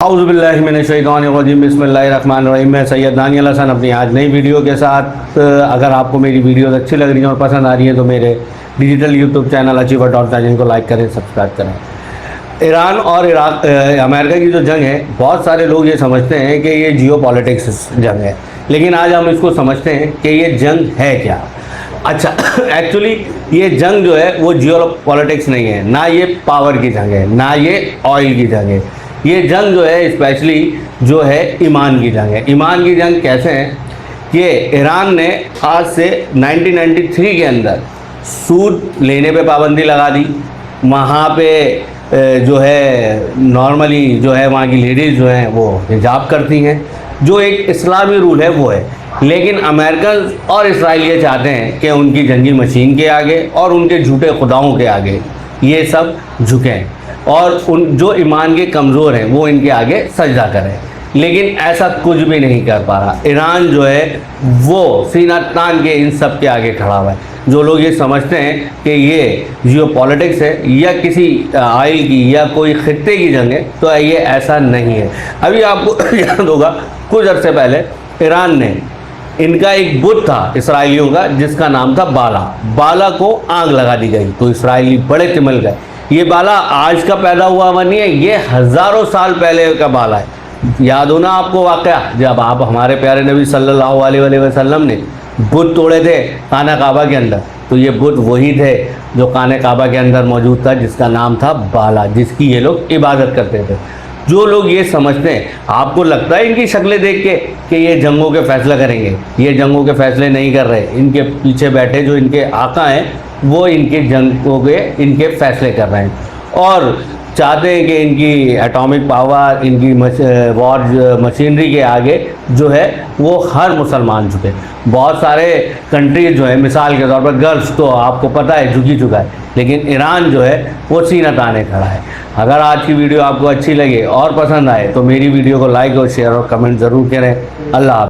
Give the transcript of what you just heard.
आऊज़ुबिल्लाहिमिनश्शैतानिर्रजीम बिस्मिल्लाहिर्रहमानिर्रहीम। मैं सैयद दानियल हसन अपनी आज नई वीडियो के साथ। अगर आपको मेरी वीडियोस अच्छी लग रही हैं और पसंद आ रही है तो मेरे डिजिटल यूट्यूब चैनल अचीवर.चैनल को लाइक करें, सब्सक्राइब करें। ईरान और इराक अमेरिका की जो जंग है, बहुत सारे लोग ये समझते हैं कि ये जियो पॉलिटिक्स जंग है, लेकिन आज हम इसको समझते हैं कि ये जंग है क्या। अच्छा, एक्चुअली ये जंग जो है वो जियो पॉलिटिक्स नहीं है, ना ये पावर की जंग है, ना ये ऑयल की जंग है। ये जंग जो है स्पेशली जो है ईमान की जंग है। ईमान की जंग कैसे है कि ईरान ने आज से 1993 के अंदर सूद लेने पे पाबंदी लगा दी। वहाँ पे जो है नॉर्मली जो है वहाँ की लेडीज़ जो हैं वो हिजाब करती हैं, जो एक इस्लामी रूल है वो है। लेकिन अमेरिकन और इसराइल ये चाहते हैं कि उनकी जंगी मशीन के आगे और उनके झूठे खुदाओं के आगे ये सब झुकें और उन जो ईमान के कमज़ोर हैं वो इनके आगे सजदा करें। लेकिन ऐसा कुछ भी नहीं कर पा रहा। ईरान जो है वो सीना तान के इन सब के आगे खड़ा हुआ है। जो लोग ये समझते हैं कि ये जियो पॉलिटिक्स है या किसी आयल की या कोई खित्ते की जंग है, तो ये ऐसा नहीं है। अभी आपको याद होगा कुछ अर्से पहले ईरान ने इनका एक बुत था इसराइलियों का जिसका नाम था बाला को आग लगा दी गई, तो इसराइली बड़े तिमल गए। ये बाला आज का पैदा हुआ हुआ नहीं है, ये हज़ारों साल पहले का बाला है। याद हो ना आपको वाक़या, जब आप हमारे प्यारे नबी सल्लल्लाहु अलैहि वसल्लम ने बुत तोड़े थे खाना काबा के अंदर, तो ये बुत वही थे जो खाने काबा के अंदर मौजूद था, जिसका नाम था बाला, जिसकी ये लोग इबादत करते थे। जो लोग ये समझते हैं, आपको लगता है इनकी शक्लें देख के कि ये जंगों के फैसला करेंगे, ये जंगों के फैसले नहीं कर रहे। इनके पीछे बैठे जो इनके आका हैं वो इनके जंगों के इनके फैसले कर रहे हैं और चाहते हैं कि इनकी एटॉमिक पावर, इनकी वॉर मशीनरी के आगे जो है वो हर मुसलमान झुके। बहुत सारे कंट्रीज जो है, मिसाल के तौर पर गल्फ तो आपको पता है झुकी चुका है, लेकिन ईरान जो है वो सीना ताने खड़ा है। अगर आज की वीडियो आपको अच्छी लगे और पसंद आए तो मेरी वीडियो को लाइक और शेयर और कमेंट ज़रूर करें। अल्लाह।